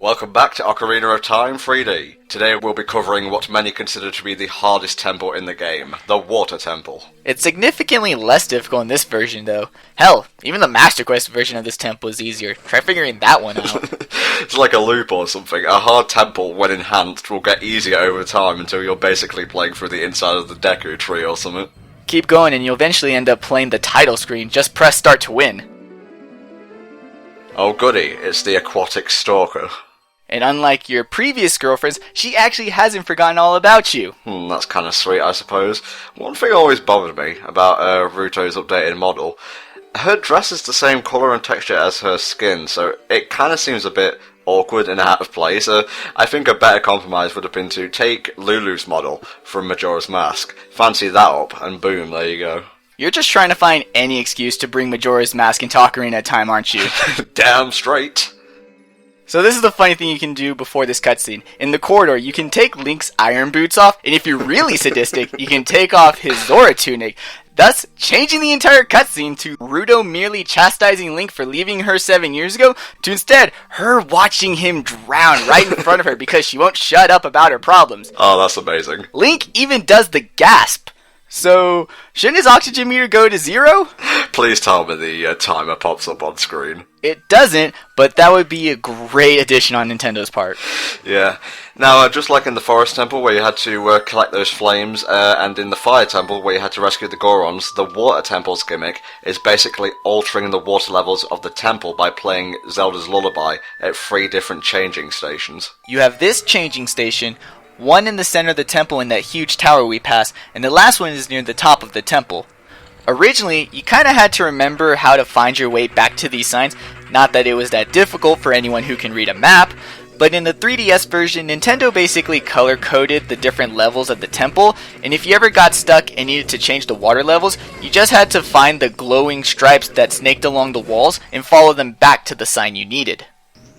Welcome back to Ocarina of Time 3D. Today we'll be covering what many consider to be the hardest temple in the game, the Water Temple. It's significantly less difficult in this version though. Hell, even the Master Quest version of this temple is easier. Try figuring that one out. It's like a loop or something. A hard temple, when enhanced, will get easier over time until you're basically playing through the inside of the Deku tree or something. Keep going and you'll eventually end up playing the title screen. Just press start to win. Oh goody, it's the aquatic stalker. And unlike your previous girlfriends, she actually hasn't forgotten all about you. That's kind of sweet, I suppose. One thing always bothered me about Ruto's updated model. Her dress is the same colour and texture as her skin, so it kind of seems a bit awkward and out of place. I think a better compromise would have been to take Lulu's model from Majora's Mask, fancy that up, and boom, there you go. You're just trying to find any excuse to bring Majora's Mask into Ocarina of Time, aren't you? Damn straight. So this is the funny thing you can do before this cutscene. In the corridor, you can take Link's iron boots off, and if you're really sadistic, you can take off his Zora tunic, thus changing the entire cutscene to Ruto merely chastising Link for leaving her 7 years ago, to instead her watching him drown right in front of her because she won't shut up about her problems. Oh, that's amazing. Link even does the gasp. So, shouldn't his oxygen meter go to 0? Please tell me the timer pops up on screen. It doesn't, but that would be a great addition on Nintendo's part. Yeah. Now, just like in the Forest Temple where you had to collect those flames, and in the Fire Temple where you had to rescue the Gorons, the Water Temple's gimmick is basically altering the water levels of the temple by playing Zelda's Lullaby at 3 different changing stations. You have this changing station, one in the center of the temple in that huge tower we passed, and the last one is near the top of the temple. Originally, you kinda had to remember how to find your way back to these signs, not that it was that difficult for anyone who can read a map, but in the 3DS version, Nintendo basically color-coded the different levels of the temple, and if you ever got stuck and needed to change the water levels, you just had to find the glowing stripes that snaked along the walls and follow them back to the sign you needed.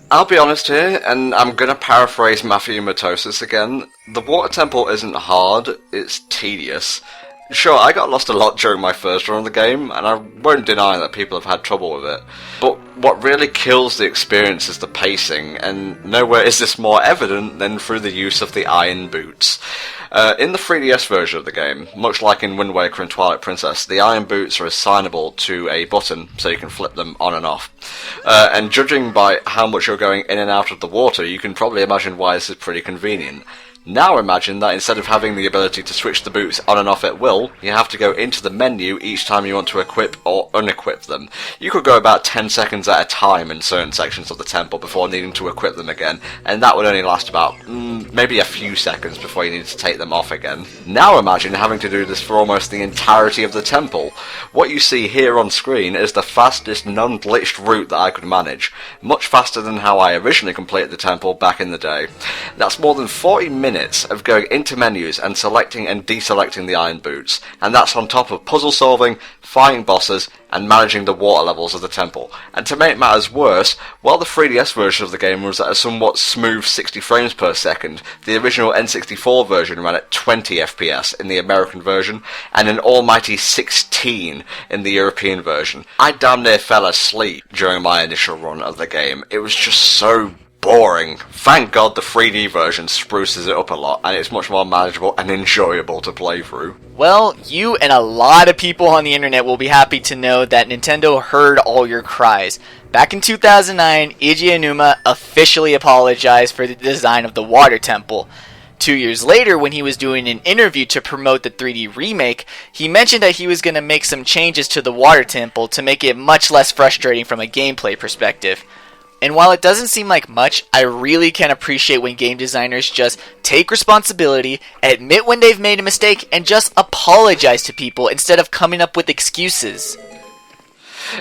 I'll be honest here, and I'm gonna paraphrase Matthew Matosis again. The Water Temple isn't hard, it's tedious. Sure, I got lost a lot during my first run of the game, and I won't deny that people have had trouble with it. But what really kills the experience is the pacing, and nowhere is this more evident than through the use of the iron boots. In the 3DS version of the game, much like in Wind Waker and Twilight Princess, the iron boots are assignable to a button, so you can flip them on and off. And judging by how much you're going in and out of the water, you can probably imagine why this is pretty convenient. Now imagine that instead of having the ability to switch the boots on and off at will, you have to go into the menu each time you want to equip or unequip them. You could go about 10 seconds at a time in certain sections of the temple before needing to equip them again, and that would only last about maybe a few seconds before you needed to take them off again. Now imagine having to do this for almost the entirety of the temple. What you see here on screen is the fastest non-glitched route that I could manage, much faster than how I originally completed the temple back in the day. That's more than 40 minutes of going into menus and selecting and deselecting the iron boots, and that's on top of puzzle solving, fighting bosses, and managing the water levels of the temple. And to make matters worse, while the 3DS version of the game was at a somewhat smooth 60 frames per second, the original N64 version ran at 20 FPS in the American version, and an almighty 16 in the European version. I damn near fell asleep during my initial run of the game. It was just so boring. Thank God the 3D version spruces it up a lot, and it's much more manageable and enjoyable to play through. Well, you and a lot of people on the internet will be happy to know that Nintendo heard all your cries. Back in 2009, Eiji Aonuma officially apologized for the design of the Water Temple. 2 years later, when he was doing an interview to promote the 3D remake, he mentioned that he was going to make some changes to the Water Temple to make it much less frustrating from a gameplay perspective. And while it doesn't seem like much, I really can appreciate when game designers just take responsibility, admit when they've made a mistake, and just apologize to people instead of coming up with excuses.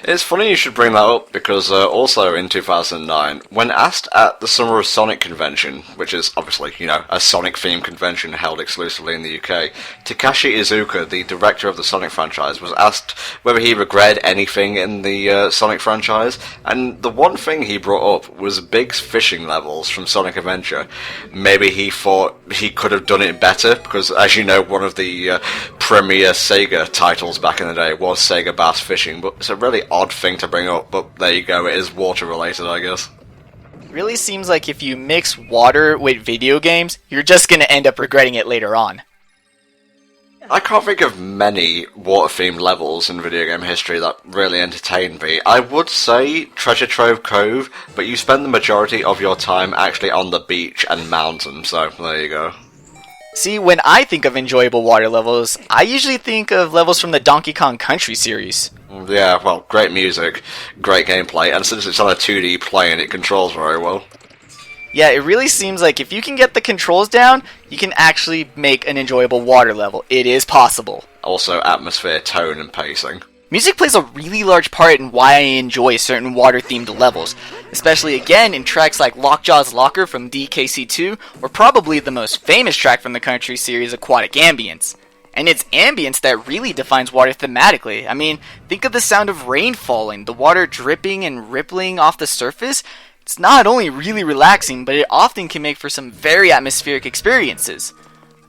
It's funny you should bring that up because also in 2009, when asked at the Summer of Sonic convention, which is obviously, a Sonic-themed convention held exclusively in the UK, Takashi Iizuka, the director of the Sonic franchise, was asked whether he regretted anything in the Sonic franchise, and the one thing he brought up was big fishing levels from Sonic Adventure. Maybe he thought he could have done it better, because as you know, one of the premier Sega titles back in the day was Sega Bass Fishing, but it's a really odd thing to bring up, but there you go, it is water related, I guess. really seems like if you mix water with video games, you're just going to end up regretting it later on. I can't think of many water-themed levels in video game history that really entertained me. I would say Treasure Trove Cove, but you spend the majority of your time actually on the beach and mountain, so there you go. See, when I think of enjoyable water levels, I usually think of levels from the Donkey Kong Country series. Yeah, well, great music, great gameplay, and since it's on a 2D plane, it controls very well. Yeah, it really seems like if you can get the controls down, you can actually make an enjoyable water level. It is possible. Also, atmosphere, tone, and pacing. Music plays a really large part in why I enjoy certain water-themed levels, especially again in tracks like Lockjaw's Locker from DKC2, or probably the most famous track from the Country series, Aquatic Ambience. And it's ambience that really defines water thematically. I mean, think of the sound of rain falling, the water dripping and rippling off the surface. It's not only really relaxing, but it often can make for some very atmospheric experiences.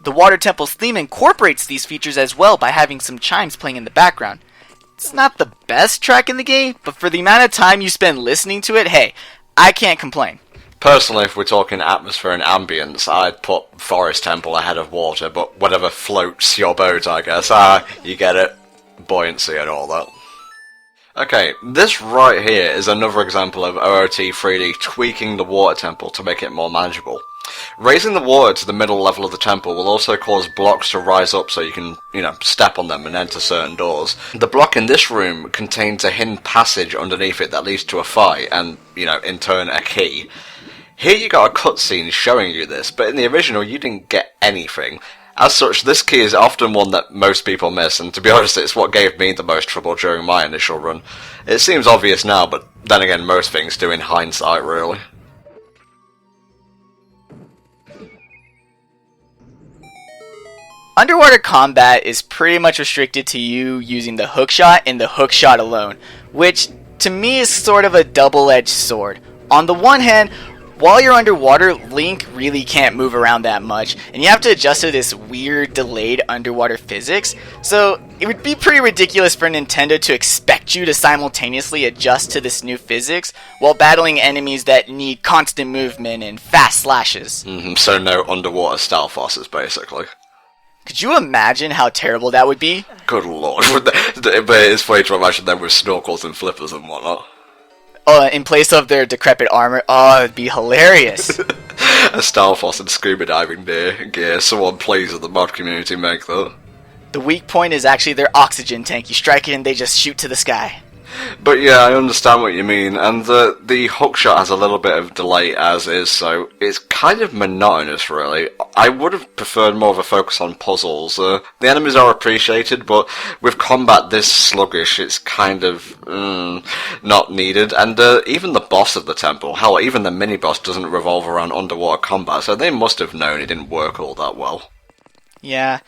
The Water Temple's theme incorporates these features as well by having some chimes playing in the background. It's not the best track in the game, but for the amount of time you spend listening to it, hey, I can't complain. Personally, if we're talking atmosphere and ambience, I'd put Forest Temple ahead of water, but whatever floats your boat, I guess. You get it. Buoyancy and all that. Okay, this right here is another example of OOT 3D tweaking the water temple to make it more manageable. Raising the water to the middle level of the temple will also cause blocks to rise up so you can, step on them and enter certain doors. The block in this room contains a hidden passage underneath it that leads to a fight and, in turn a key. Here you got a cutscene showing you this, but in the original you didn't get anything. As such, this key is often one that most people miss, and to be honest, it's what gave me the most trouble during my initial run. It seems obvious now, but then again, most things do in hindsight, really. Underwater combat is pretty much restricted to you using the hookshot and the hookshot alone, which to me is sort of a double-edged sword. On the one hand, while you're underwater, Link really can't move around that much, and you have to adjust to this weird, delayed underwater physics, so it would be pretty ridiculous for Nintendo to expect you to simultaneously adjust to this new physics while battling enemies that need constant movement and fast slashes. So no underwater stealth bosses, basically. Could you imagine how terrible that would be? Good lord, but it's funny to imagine them with snorkels and flippers and whatnot. In place of their decrepit armor. Oh, it'd be hilarious. A Starfoss and scuba diving gear. Someone please with the mod community make that. The weak point is actually their oxygen tank. You strike it and they just shoot to the sky. But yeah, I understand what you mean, and the hookshot has a little bit of delay as is, so it's kind of monotonous, really. I would have preferred more of a focus on puzzles. The enemies are appreciated, but with combat this sluggish, it's kind of not needed. And even the boss of the temple, hell, even the mini-boss doesn't revolve around underwater combat, so they must have known it didn't work all that well. Yeah,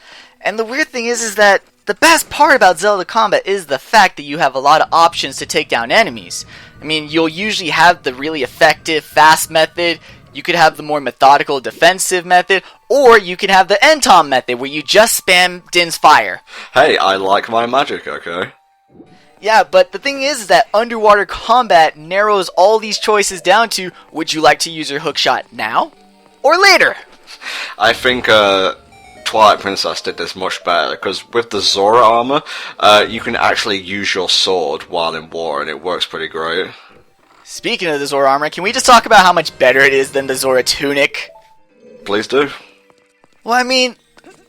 and the weird thing is that the best part about Zelda combat is the fact that you have a lot of options to take down enemies. I mean, you'll usually have the really effective fast method, you could have the more methodical defensive method, or you can have the N-Tom method where you just spam Din's fire. Hey, I like my magic, okay? Yeah, but the thing is that underwater combat narrows all these choices down to, would you like to use your hookshot now or later? I think Twilight Princess did this much better, because with the Zora armor, you can actually use your sword while in war, and it works pretty great. Speaking of the Zora armor, can we just talk about how much better it is than the Zora tunic? Please do. Well, I mean,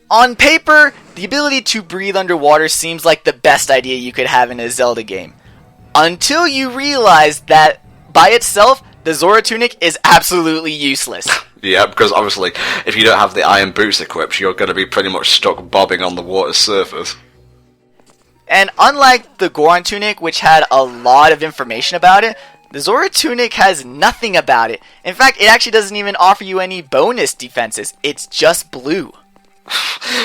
on paper, the ability to breathe underwater seems like the best idea you could have in a Zelda game. Until you realize that, by itself, the Zora tunic is absolutely useless. Yeah, because obviously, if you don't have the iron boots equipped, you're going to be pretty much stuck bobbing on the water's surface. And unlike the Goron tunic, which had a lot of information about it, the Zora tunic has nothing about it. In fact, it actually doesn't even offer you any bonus defenses. It's just blue.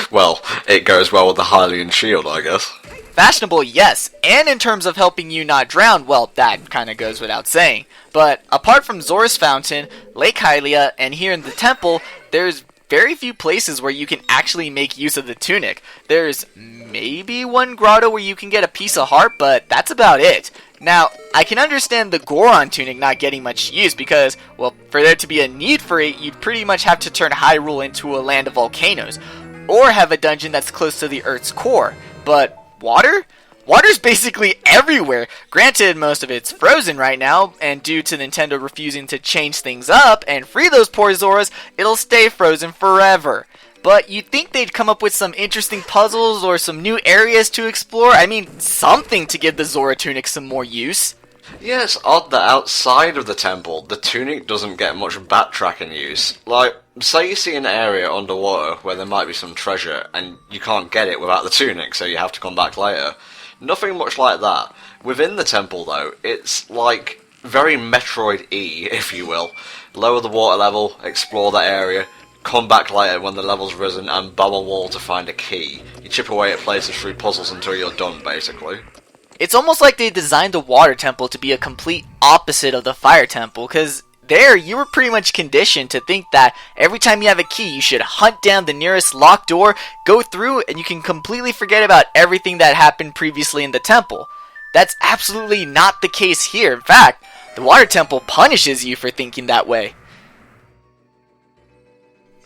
Well, it goes well with the Hylian shield, I guess. Fashionable, yes, and in terms of helping you not drown, well, that kind of goes without saying. But apart from Zora's Fountain, Lake Hylia, and here in the temple, there's very few places where you can actually make use of the tunic. There's maybe one grotto where you can get a piece of heart, but that's about it. Now, I can understand the Goron tunic not getting much use because, well, for there to be a need for it, you'd pretty much have to turn Hyrule into a land of volcanoes, or have a dungeon that's close to the Earth's core. But water? Water's basically everywhere. Granted, most of it's frozen right now, and due to Nintendo refusing to change things up and free those poor Zoras, it'll stay frozen forever. But you'd think they'd come up with some interesting puzzles or some new areas to explore. I mean, something to give the Zora tunic some more use. Yeah, it's odd that outside of the temple, the tunic doesn't get much backtracking use. Like, say you see an area underwater where there might be some treasure, and you can't get it without the tunic, so you have to come back later. Nothing much like that. Within the temple, though, it's like very Metroid-y, if you will. Lower the water level, explore that area, come back later when the level's risen, and bomb a wall to find a key. You chip away at places through puzzles until you're done, basically. It's almost like they designed the water temple to be a complete opposite of the fire temple, because there you were pretty much conditioned to think that every time you have a key you should hunt down the nearest locked door, go through, and you can completely forget about everything that happened previously in the temple. That's absolutely not the case here. In fact, the water temple punishes you for thinking that way.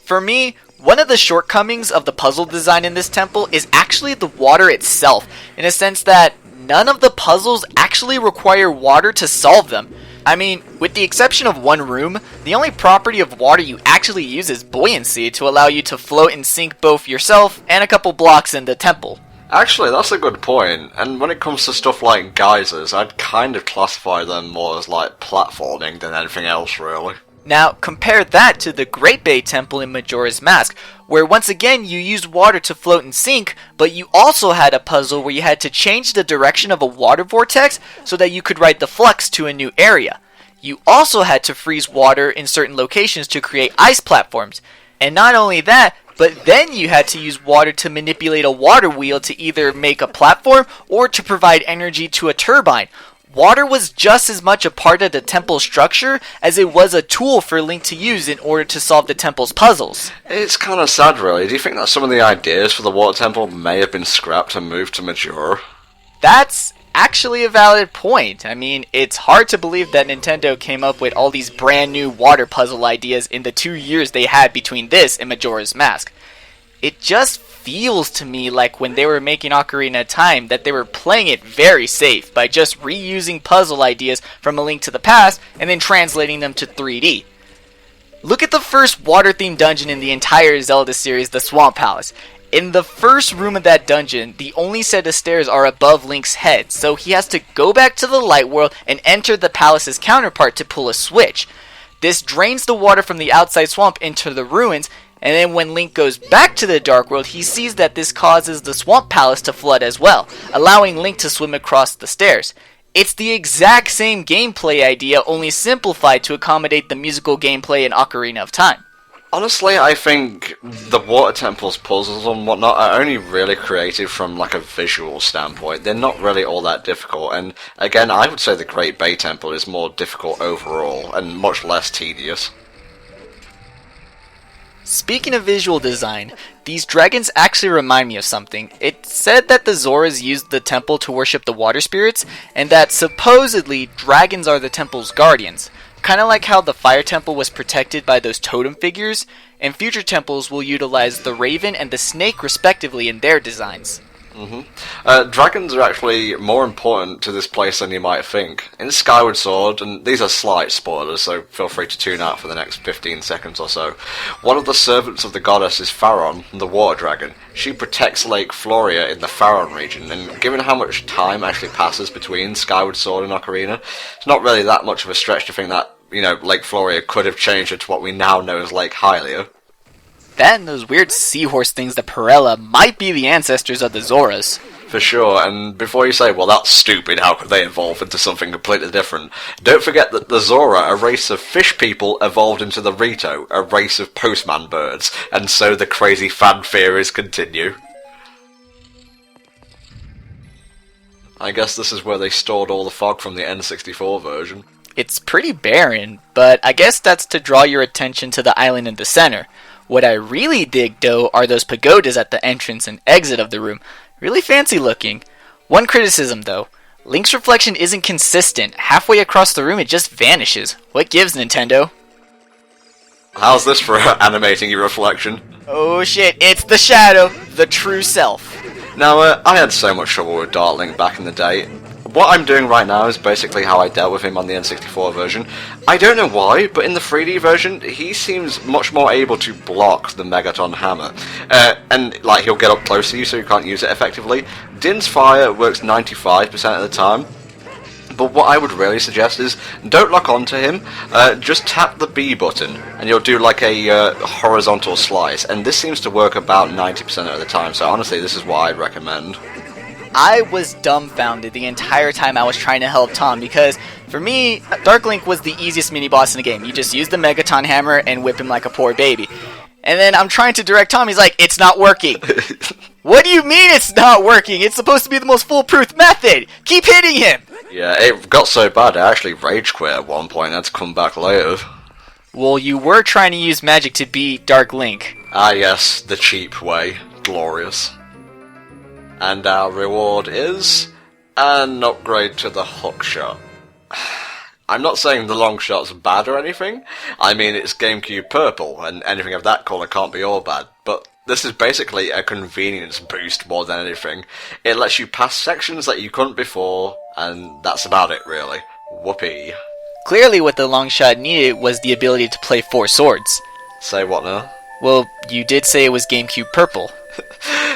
For me, one of the shortcomings of the puzzle design in this temple is actually the water itself, in a sense that none of the puzzles actually require water to solve them. I mean, with the exception of one room, the only property of water you actually use is buoyancy to allow you to float and sink both yourself and a couple blocks in the temple. Actually, that's a good point, and when it comes to stuff like geysers, I'd kind of classify them more as like platforming than anything else, really. Now, compare that to the Great Bay Temple in Majora's Mask, where once again you used water to float and sink, but you also had a puzzle where you had to change the direction of a water vortex so that you could ride the flux to a new area. You also had to freeze water in certain locations to create ice platforms. And not only that, but then you had to use water to manipulate a water wheel to either make a platform or to provide energy to a turbine. Water was just as much a part of the temple's structure as it was a tool for Link to use in order to solve the temple's puzzles. It's kind of sad, really. Do you think that some of the ideas for the water temple may have been scrapped and moved to Majora? That's actually a valid point. I mean, it's hard to believe that Nintendo came up with all these brand new water puzzle ideas in the 2 years they had between this and Majora's Mask. It just feels to me like when they were making Ocarina of Time that they were playing it very safe by just reusing puzzle ideas from A Link to the Past and then translating them to 3D. Look at the first water-themed dungeon in the entire Zelda series, the Swamp Palace. In the first room of that dungeon, the only set of stairs are above Link's head, so he has to go back to the light world and enter the palace's counterpart to pull a switch. This drains the water from the outside swamp into the ruins, and then when Link goes back to the Dark World, he sees that this causes the Swamp Palace to flood as well, allowing Link to swim across the stairs. It's the exact same gameplay idea, only simplified to accommodate the musical gameplay in Ocarina of Time. Honestly, I think the Water Temple's puzzles and whatnot are only really created from like a visual standpoint. They're not really all that difficult, and again, I would say the Great Bay Temple is more difficult overall, and much less tedious. Speaking of visual design, these dragons actually remind me of something. It's said that the Zoras used the temple to worship the water spirits, and that supposedly dragons are the temple's guardians. Kind of like how the fire temple was protected by those totem figures, and future temples will utilize the raven and the snake respectively in their designs. Dragons are actually more important to this place than you might think. In Skyward Sword, and these are slight spoilers, so feel free to tune out for the next 15 seconds or so, one of the servants of the goddess is Faron, the water dragon. She protects Lake Floria in the Faron region, and given how much time actually passes between Skyward Sword and Ocarina, it's not really that much of a stretch to think that, Lake Floria could have changed into what we now know as Lake Hylia. That and those weird seahorse things, the Perella, might be the ancestors of the Zoras. For sure, and before you say, well, that's stupid, how could they evolve into something completely different? Don't forget that the Zora, a race of fish people, evolved into the Rito, a race of postman birds, and so the crazy fan theories continue. I guess this is where they stored all the fog from the N64 version. It's pretty barren, but I guess that's to draw your attention to the island in the center. What I really dig, though, are those pagodas at the entrance and exit of the room. Really fancy looking. One criticism, though. Link's reflection isn't consistent. Halfway across the room, it just vanishes. What gives, Nintendo? How's this for animating your reflection? Oh shit, it's the shadow, the true self. Now, I had so much trouble with Dark Link back in the day. What I'm doing right now is basically how I dealt with him on the N64 version. I don't know why, but in the 3D version, he seems much more able to block the Megaton hammer. And, like, he'll get up close to you so you can't use it effectively. Din's fire works 95% of the time. But what I would really suggest is, don't lock onto him, just tap the B button, and you'll do like a horizontal slice, and this seems to work about 90% of the time, so honestly, this is what I'd recommend. I was dumbfounded the entire time I was trying to help Tom, because for me, Dark Link was the easiest mini-boss in the game. You just use the Megaton hammer and whip him like a poor baby. And then I'm trying to direct Tom, he's like, it's not working. What do you mean it's not working? It's supposed to be the most foolproof method! Keep hitting him! Yeah, it got so bad I actually rage quit at one point and had to come back later. Well, you were trying to use magic to beat Dark Link. Ah yes, the cheap way. Glorious. And our reward is an upgrade to the hookshot. I'm not saying the long shot's bad or anything. I mean, it's GameCube purple, and anything of that colour can't be all bad. But this is basically a convenience boost more than anything. It lets you pass sections that you couldn't before, and that's about it, really. Whoopee. Clearly what the long shot needed was the ability to play 4 swords. Say what now? Well, you did say it was GameCube purple.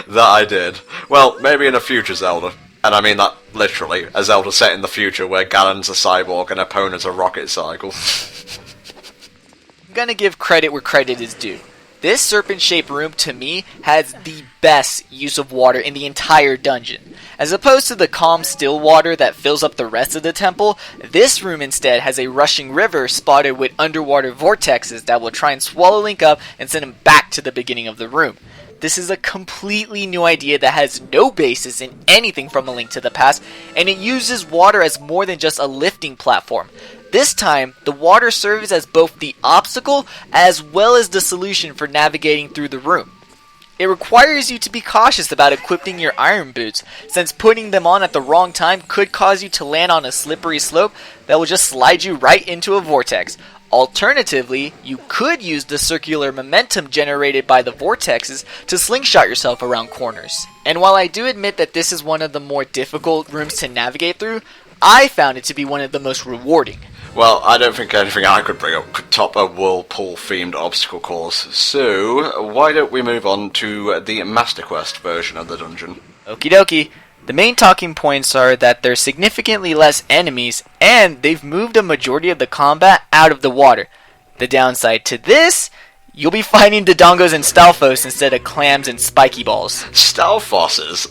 That I did. Well, maybe in a future Zelda. And I mean that literally, a Zelda set in the future where Ganon's a cyborg and Epona's a rocket cycle. I'm gonna give credit where credit is due. This serpent-shaped room, to me, has the best use of water in the entire dungeon. As opposed to the calm, still water that fills up the rest of the temple, this room instead has a rushing river spotted with underwater vortexes that will try and swallow Link up and send him back to the beginning of the room. This is a completely new idea that has no basis in anything from A Link to the Past, and it uses water as more than just a lifting platform. This time, the water serves as both the obstacle as well as the solution for navigating through the room. It requires you to be cautious about equipping your iron boots, since putting them on at the wrong time could cause you to land on a slippery slope that will just slide you right into a vortex. Alternatively, you could use the circular momentum generated by the vortexes to slingshot yourself around corners. And while I do admit that this is one of the more difficult rooms to navigate through, I found it to be one of the most rewarding. Well, I don't think anything I could bring up could top a whirlpool-themed obstacle course, so why don't we move on to the Master Quest version of the dungeon? Okie dokie. The main talking points are that there's significantly less enemies, and they've moved a majority of the combat out of the water. The downside to this, you'll be fighting Dodongos and Stalfos instead of clams and spiky balls. Stalfosses?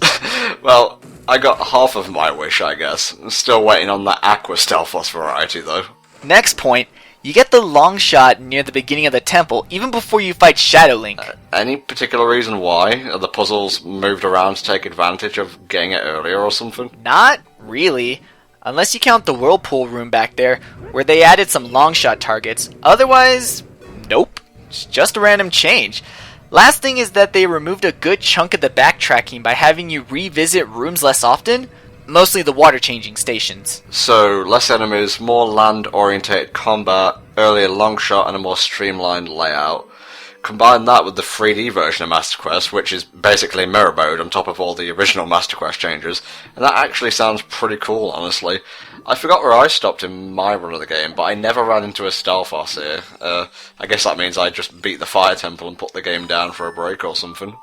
Well, I got half of my wish, I guess. I'm still waiting on the Aqua Stalfos variety, though. Next point, you get the long shot near the beginning of the temple, even before you fight Shadow Link. Any particular reason why? Are the puzzles moved around to take advantage of getting it earlier or something? Not really, unless you count the Whirlpool room back there, where they added some long shot targets. Otherwise, nope, it's just a random change. Last thing is that they removed a good chunk of the backtracking by having you revisit rooms less often, mostly the water changing stations. So, less enemies, more land-orientated combat, earlier long shot, and a more streamlined layout. Combine that with the 3D version of Master Quest, which is basically mirror mode on top of all the original Master Quest changes, and that actually sounds pretty cool, honestly. I forgot where I stopped in my run of the game, but I never ran into a Stalfos here. I guess that means I just beat the Fire Temple and put the game down for a break or something.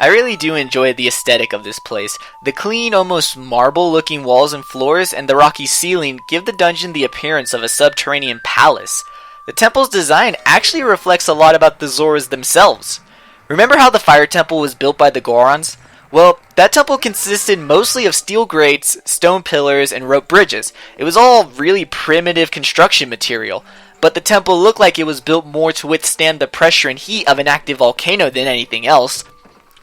I really do enjoy the aesthetic of this place. The clean, almost marble-looking walls and floors and the rocky ceiling give the dungeon the appearance of a subterranean palace. The temple's design actually reflects a lot about the Zoras themselves. Remember how the Fire Temple was built by the Gorons? Well, that temple consisted mostly of steel grates, stone pillars, and rope bridges. It was all really primitive construction material, but the temple looked like it was built more to withstand the pressure and heat of an active volcano than anything else.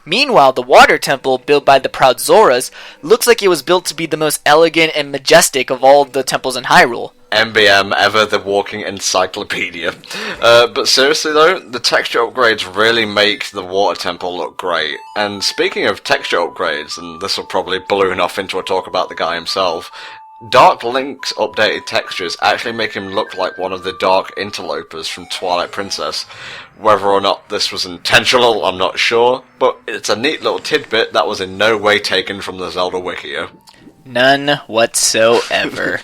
Meanwhile, the water temple, built by the proud Zoras, looks like it was built to be the most elegant and majestic of all the temples in Hyrule. MBM, ever the walking encyclopedia. But seriously though, the texture upgrades really make the water temple look great. And speaking of texture upgrades, and this will probably balloon off into a talk about the guy himself, Dark Link's updated textures actually make him look like one of the Dark Interlopers from Twilight Princess. Whether or not this was intentional, I'm not sure, but it's a neat little tidbit that was in no way taken from the Zelda Wikia. None whatsoever.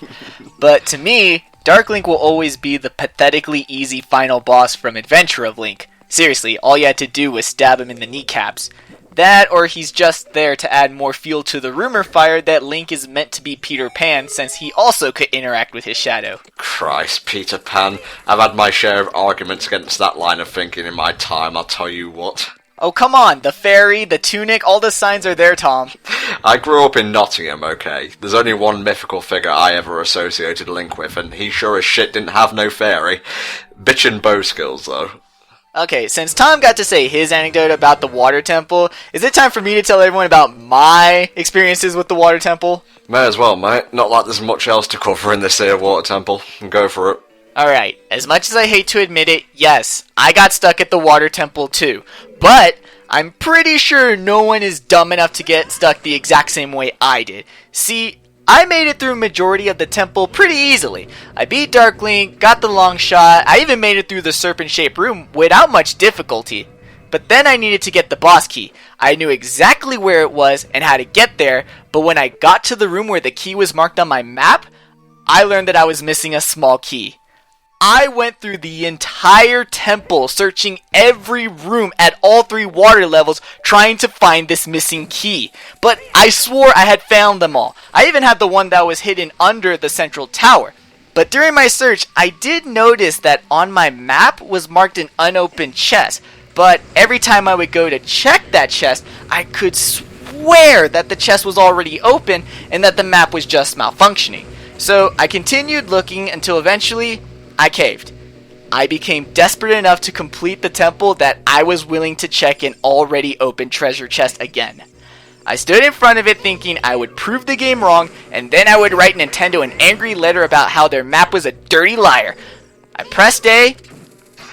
But to me, Dark Link will always be the pathetically easy final boss from Adventure of Link. Seriously, all you had to do was stab him in the kneecaps. That, or he's just there to add more fuel to the rumor fire that Link is meant to be Peter Pan, since he also could interact with his shadow. Christ, Peter Pan. I've had my share of arguments against that line of thinking in my time, I'll tell you what. Oh, come on, the fairy, the tunic, all the signs are there, Tom. I grew up in Nottingham, okay? There's only one mythical figure I ever associated Link with, and he sure as shit didn't have no fairy. Bitchin' bow skills, though. Okay, since Tom got to say his anecdote about the water temple, is it time for me to tell everyone about my experiences with the water temple? May as well, mate. Not like there's much else to cover in this here water temple. Go for it. Alright, as much as I hate to admit it, yes, I got stuck at the water temple too. But I'm pretty sure no one is dumb enough to get stuck the exact same way I did. See, I made it through majority of the temple pretty easily. I beat Dark Link, got the long shot, I even made it through the serpent-shaped room without much difficulty. But then I needed to get the boss key. I knew exactly where it was and how to get there, but when I got to the room where the key was marked on my map, I learned that I was missing a small key. I went through the entire temple, searching every room at all 3 water levels, trying to find this missing key. But I swore I had found them all. I even had the one that was hidden under the central tower. But during my search, I did notice that on my map was marked an unopened chest. But every time I would go to check that chest, I could swear that the chest was already open and that the map was just malfunctioning. So I continued looking until eventually I caved. I became desperate enough to complete the temple that I was willing to check an already open treasure chest again. I stood in front of it thinking I would prove the game wrong, and then I would write Nintendo an angry letter about how their map was a dirty liar. I pressed A,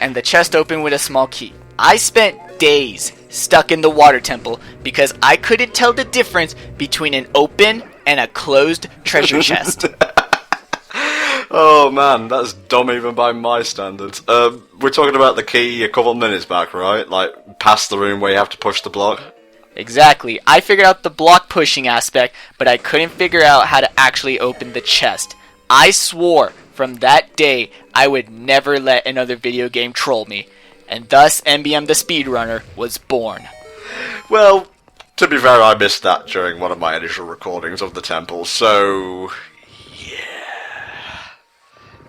and the chest opened with a small key. I spent days stuck in the water temple because I couldn't tell the difference between an open and a closed treasure chest. Oh man, that's dumb even by my standards. We're talking about the key a couple minutes back, right? Like, past the room where you have to push the block? Exactly. I figured out the block pushing aspect, but I couldn't figure out how to actually open the chest. I swore from that day I would never let another video game troll me, and thus MBM the Speedrunner was born. Well, to be fair, I missed that during one of my initial recordings of the temple, so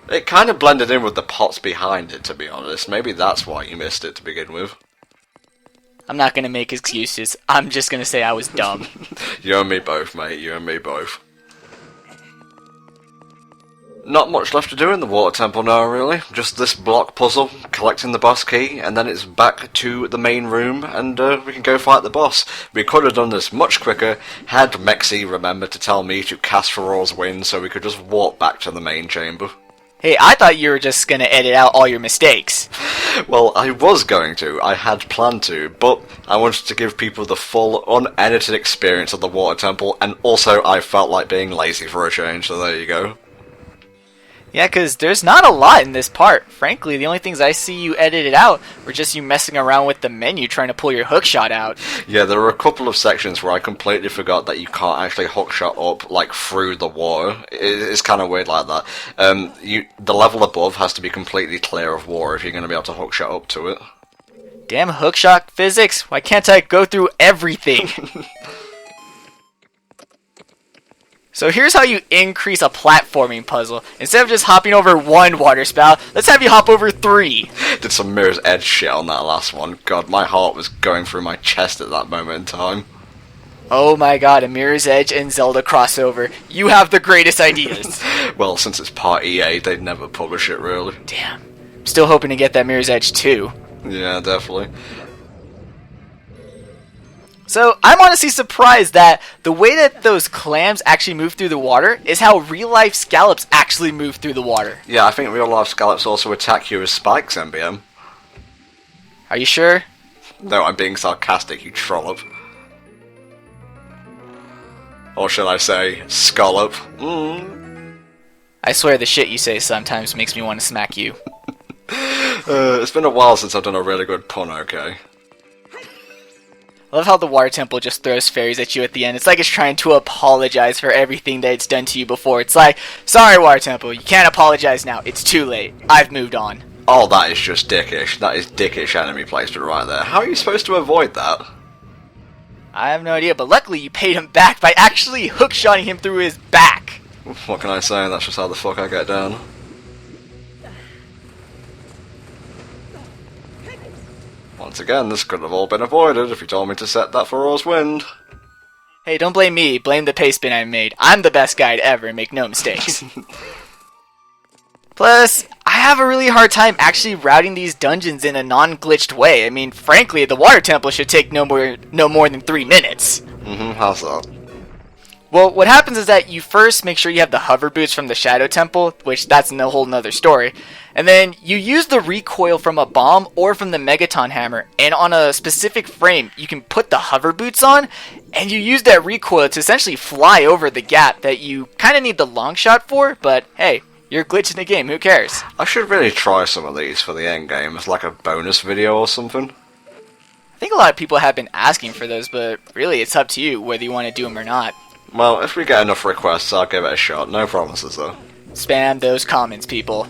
it kind of blended in with the pots behind it, to be honest. Maybe that's why you missed it to begin with. I'm not going to make excuses. I'm just going to say I was dumb. You and me both, mate. You and me both. Not much left to do in the water temple now, really. Just this block puzzle, collecting the boss key, and then it's back to the main room, and we can go fight the boss. We could have done this much quicker had Mexi remembered to tell me to cast Ferore's Wind so we could just walk back to the main chamber. Hey, I thought you were just going to edit out all your mistakes. Well, I was going to. I had planned to, but I wanted to give people the full, unedited experience of the water temple, and also I felt like being lazy for a change, so there you go. Yeah, because there's not a lot in this part. Frankly, the only things I see you edited out were just you messing around with the menu trying to pull your hookshot out. Yeah, there are a couple of sections where I completely forgot that you can't actually hookshot up, like, through the water. It's kind of weird like that. The level above has to be completely clear of water if you're going to be able to hookshot up to it. Damn hookshot physics, why can't I go through everything? So here's how you increase a platforming puzzle. Instead of just hopping over 1 water spout, let's have you hop over 3. Did some Mirror's Edge shit on that last one. God, my heart was going through my chest at that moment in time. Oh my god, a Mirror's Edge and Zelda crossover. You have the greatest ideas. Well, since it's part EA, they'd never publish it, really. Damn. I'm still hoping to get that Mirror's Edge too. Yeah, definitely. So I'm honestly surprised that the way that those clams actually move through the water is how real-life scallops actually move through the water. Yeah, I think real-life scallops also attack you as spikes, MBM. Are you sure? No, I'm being sarcastic, you trollop. Or should I say, scallop? I swear the shit you say sometimes makes me want to smack you. It's been a while since I've done a really good pun, okay? I love how the water temple just throws fairies at you at the end. It's like it's trying to apologize for everything that it's done to you before. It's like, sorry water temple, you can't apologize now. It's too late. I've moved on. Oh, that is just dickish. That is dickish enemy placement right there. How are you supposed to avoid that? I have no idea, but luckily you paid him back by actually hookshotting him through his back. What can I say? That's just how the fuck I get down. Once again, this could have all been avoided if you told me to set that for Oars Wind. Hey, don't blame me. Blame the paste bin I made. I'm the best guide ever, make no mistakes. Plus, I have a really hard time actually routing these dungeons in a non-glitched way. I mean, frankly, the water temple should take no more than 3 minutes. How's that? Well, what happens is that you first make sure you have the hover boots from the Shadow Temple, which that's a whole nother story. And then you use the recoil from a bomb or from the Megaton Hammer, and on a specific frame, you can put the hover boots on, and you use that recoil to essentially fly over the gap that you kind of need the long shot for, but hey, you're glitching the game, who cares? I should really try some of these for the end game as like a bonus video or something. I think a lot of people have been asking for those, but really it's up to you whether you want to do them or not. Well, if we get enough requests, I'll give it a shot. No promises, though. Spam those comments, people.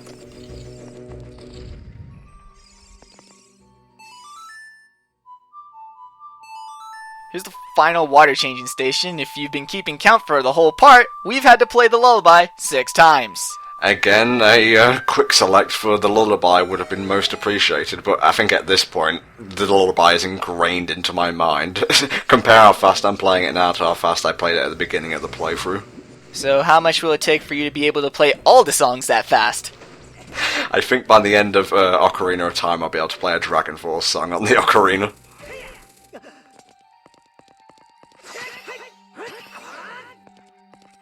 Here's the final water changing station. If you've been keeping count for the whole part, we've had to play the lullaby 6 times. Again, a quick select for the lullaby would have been most appreciated, but I think at this point, the lullaby is ingrained into my mind. Compare how fast I'm playing it now to how fast I played it at the beginning of the playthrough. So how much will it take for you to be able to play all the songs that fast? I think by the end of Ocarina of Time, I'll be able to play a Dragon Force song on the Ocarina.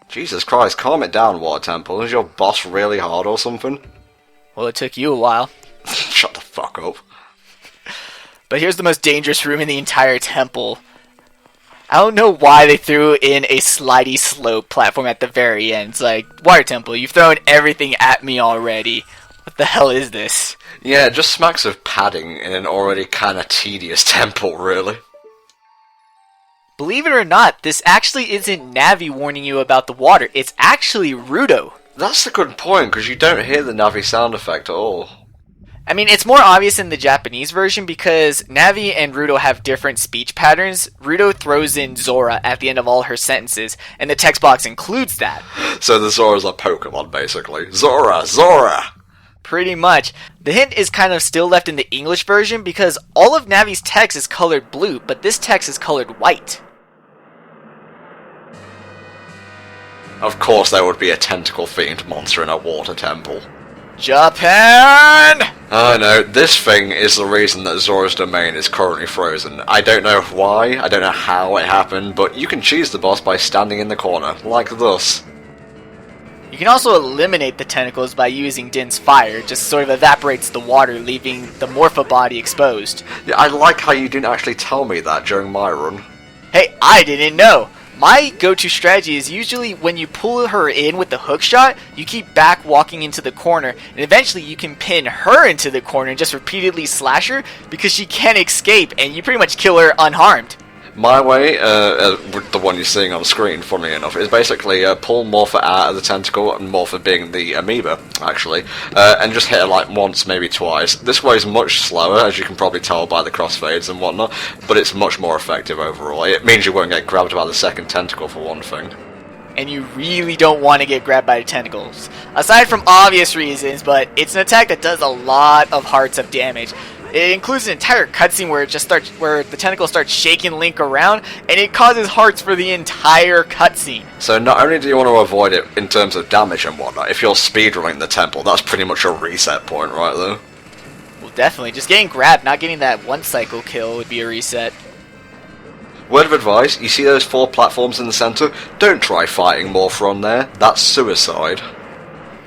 Jesus Christ, calm it down, Water Temple. Is your boss really hard or something? Well, it took you a while. Shut the fuck up. But here's the most dangerous room in the entire temple. I don't know why they threw in a slidey slope platform at the very end. It's like, Water Temple, you've thrown everything at me already. What the hell is this? Yeah, it just smacks of padding in an already kinda tedious temple, really. Believe it or not, this actually isn't Navi warning you about the water. It's actually Rudo. That's a good point, because you don't hear the Navi sound effect at all. I mean, it's more obvious in the Japanese version because Navi and Rudo have different speech patterns. Rudo throws in Zora at the end of all her sentences, and the text box includes that. So the Zora's a Pokemon, basically. Zora! Zora! Pretty much. The hint is kind of still left in the English version because all of Navi's text is colored blue, but this text is colored white. Of course there would be a tentacle-themed monster in a water temple. Japan! I know, this thing is the reason that Zora's domain is currently frozen. I don't know why, I don't know how it happened, but you can cheese the boss by standing in the corner, like thus. You can also eliminate the tentacles by using Din's fire. It just sort of evaporates the water, leaving the Morpha body exposed. Yeah, I like how you didn't actually tell me that during my run. Hey, I didn't know! My go-to strategy is usually when you pull her in with the hook shot, you keep back walking into the corner, and eventually you can pin her into the corner and just repeatedly slash her because she can't escape, and you pretty much kill her unharmed. My way, the one you're seeing on screen, funnily enough, is basically pull Morpha out of the tentacle, and Morpha being the amoeba, actually, and just hit her like once, maybe twice. This way is much slower, as you can probably tell by the crossfades and whatnot, but it's much more effective overall. It means you won't get grabbed by the second tentacle, for one thing. And you really don't want to get grabbed by the tentacles. Aside from obvious reasons, but it's an attack that does a lot of hearts of damage. It includes an entire cutscene where the tentacle starts shaking Link around, and it causes hearts for the entire cutscene. So not only do you want to avoid it in terms of damage and whatnot, if you're speedrunning the temple, that's pretty much a reset point right there. Well, definitely. Just getting grabbed, not getting that one cycle kill would be a reset. Word of advice, you see those 4 platforms in the center? Don't try fighting Morpha on there, that's suicide.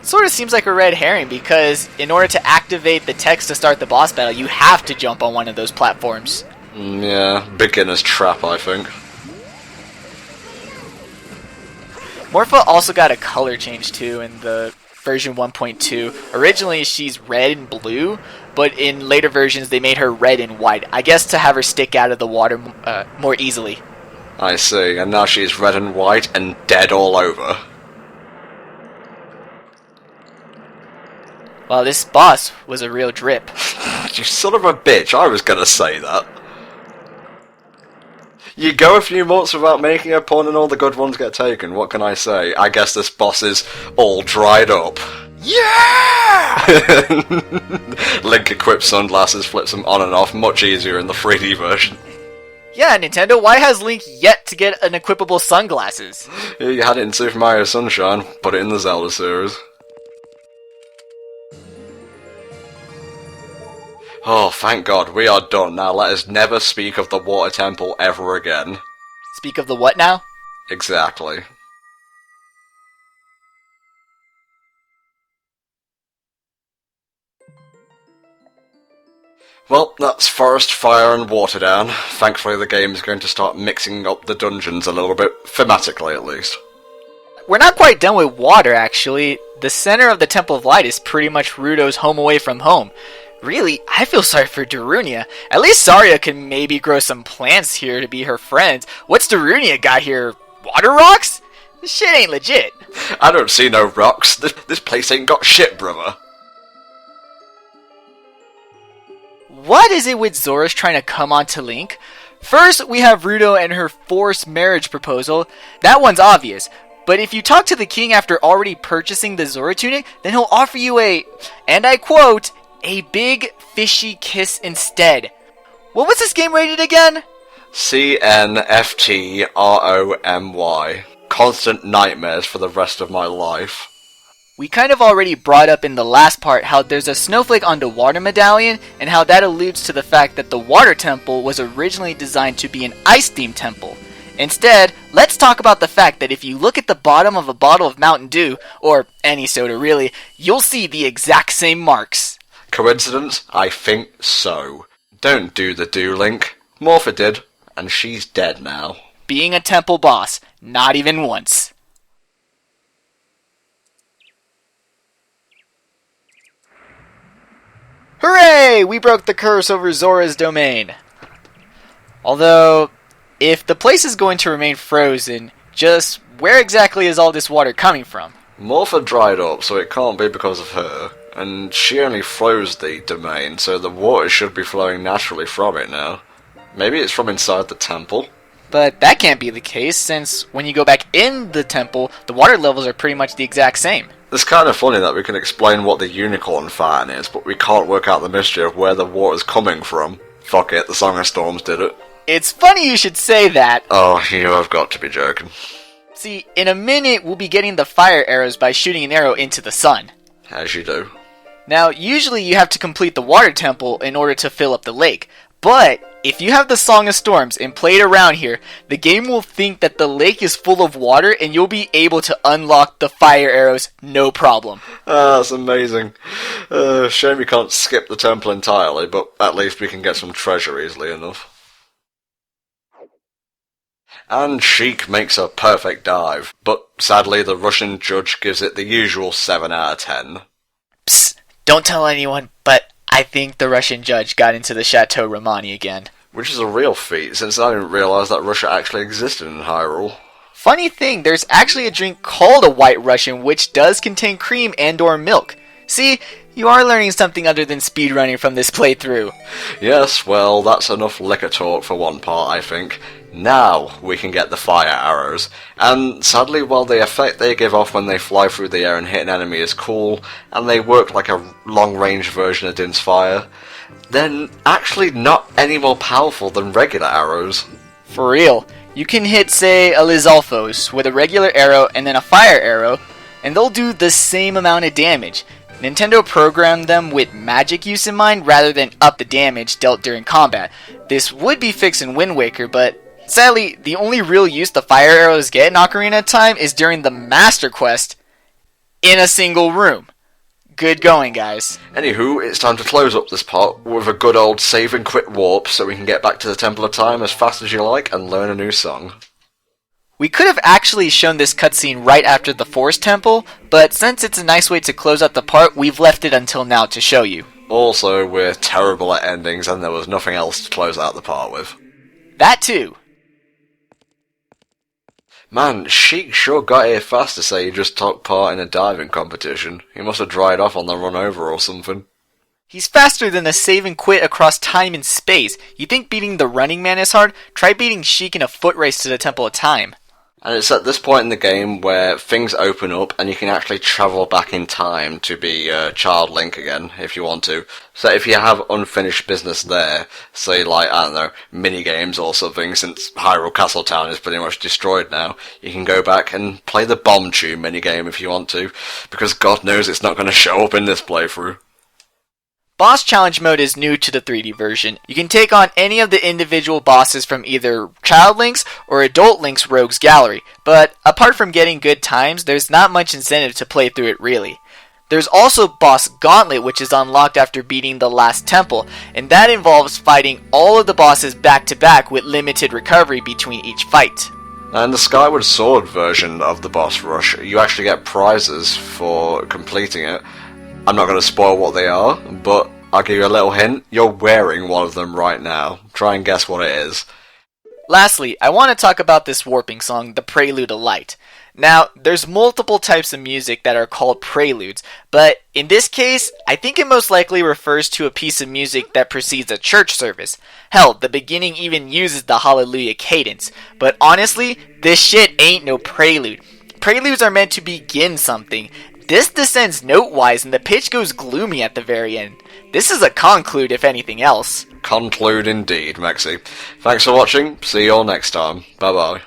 Sort of seems like a red herring because in order to activate the text to start the boss battle, you have to jump on one of those platforms. Yeah, beginner's trap, I think. Morpha also got a color change too in the version 1.2. Originally she's red and blue, but in later versions they made her red and white. I guess to have her stick out of the water more easily. I see, and now she's red and white and dead all over. Well, this boss was a real drip. You son of a bitch, I was gonna say that. You go a few months without making a pun and all the good ones get taken, what can I say? I guess this boss is all dried up. Yeah! Link equips sunglasses, flips them on and off, much easier in the 3D version. Yeah, Nintendo, why has Link yet to get an equipable sunglasses? Yeah, you had it in Super Mario Sunshine, put it in the Zelda series. Oh, thank God, we are done. Now let us never speak of the Water Temple ever again. Speak of the what now? Exactly. Well, that's Forest, Fire and Water down. Thankfully the game is going to start mixing up the dungeons a little bit, thematically at least. We're not quite done with water, actually. The center of the Temple of Light is pretty much Ruto's home away from home. Really, I feel sorry for Darunia. At least Saria can maybe grow some plants here to be her friends. What's Darunia got here? Water rocks? This shit ain't legit. I don't see no rocks. This place ain't got shit, brother. What is it with Zora's trying to come on to Link? First, we have Ruto and her forced marriage proposal. That one's obvious. But if you talk to the king after already purchasing the Zora tunic, then he'll offer you a, and I quote, a big fishy kiss instead. What was this game rated again? CNFTROMY. Constant nightmares for the rest of my life. We kind of already brought up in the last part how there's a snowflake on the water medallion and how that alludes to the fact that the water temple was originally designed to be an ice-themed temple. Instead, let's talk about the fact that if you look at the bottom of a bottle of Mountain Dew, or any soda really, you'll see the exact same marks. Coincidence? I think so. Don't do the do, Link. Morpha did, and she's dead now. Being a temple boss, not even once. Hooray! We broke the curse over Zora's domain. Although, if the place is going to remain frozen, just where exactly is all this water coming from? Morpha dried up, so it can't be because of her. And she only froze the domain, so the water should be flowing naturally from it now. Maybe it's from inside the temple? But that can't be the case, since when you go back in the temple, the water levels are pretty much the exact same. It's kind of funny that we can explain what the unicorn fountain is, but we can't work out the mystery of where the water's coming from. Fuck it, the Song of Storms did it. It's funny you should say that. Oh, you have got to be joking. See, in a minute we'll be getting the fire arrows by shooting an arrow into the sun. As you do. Now, usually you have to complete the water temple in order to fill up the lake, but if you have the Song of Storms and play it around here, the game will think that the lake is full of water and you'll be able to unlock the fire arrows no problem. Ah, that's amazing. Shame we can't skip the temple entirely, but at least we can get some treasure easily enough. And Sheik makes a perfect dive, but sadly the Russian judge gives it the usual 7 out of 10. Psst, don't tell anyone, but I think the Russian judge got into the Chateau Romani again. Which is a real feat, since I didn't realise that Russia actually existed in Hyrule. Funny thing, there's actually a drink called a White Russian which does contain cream and or milk. See, you are learning something other than speedrunning from this playthrough. Yes, well, that's enough liquor talk for one part, I think. Now we can get the fire arrows, and sadly, while the effect they give off when they fly through the air and hit an enemy is cool, and they work like a long-range version of Din's fire, they're actually not any more powerful than regular arrows. For real, you can hit, say, a Lizalfos with a regular arrow and then a fire arrow, and they'll do the same amount of damage. Nintendo programmed them with magic use in mind rather than up the damage dealt during combat. This would be fixed in Wind Waker, but Sadly, the only real use the fire arrows get in Ocarina of Time is during the Master Quest in a single room. Good going, guys. Anywho, it's time to close up this part with a good old save and quit warp so we can get back to the Temple of Time as fast as you like and learn a new song. We could have actually shown this cutscene right after the Forest Temple, but since it's a nice way to close out the part, we've left it until now to show you. Also, we're terrible at endings and there was nothing else to close out the part with. That too. Man, Sheik sure got here fast to say he just took part in a diving competition. He must have dried off on the run over or something. He's faster than a save and quit across time and space. You think beating the Running Man is hard? Try beating Sheik in a foot race to the Temple of Time. And it's at this point in the game where things open up and you can actually travel back in time to be Child Link again, if you want to. So if you have unfinished business there, say like, I don't know, mini-games or something, since Hyrule Castle Town is pretty much destroyed now, you can go back and play the Bomb Tube minigame if you want to, because God knows it's not going to show up in this playthrough. Boss Challenge Mode is new to the 3D version. You can take on any of the individual bosses from either Child Link's or Adult Link's Rogues Gallery, but apart from getting good times, there's not much incentive to play through it really. There's also Boss Gauntlet, which is unlocked after beating the last temple, and that involves fighting all of the bosses back to back with limited recovery between each fight. And the Skyward Sword version of the boss rush, you actually get prizes for completing it. I'm not going to spoil what they are, but I'll give you a little hint. You're wearing one of them right now. Try and guess what it is. Lastly, I want to talk about this warping song, The Prelude of Light. Now, there's multiple types of music that are called preludes, but in this case, I think it most likely refers to a piece of music that precedes a church service. Hell, the beginning even uses the Hallelujah cadence. But honestly, this shit ain't no prelude. Preludes are meant to begin something. This descends note-wise and the pitch goes gloomy at the very end. This is a conclude if anything else. Conclude indeed, Mexi. Thanks for watching. See you all next time. Bye bye.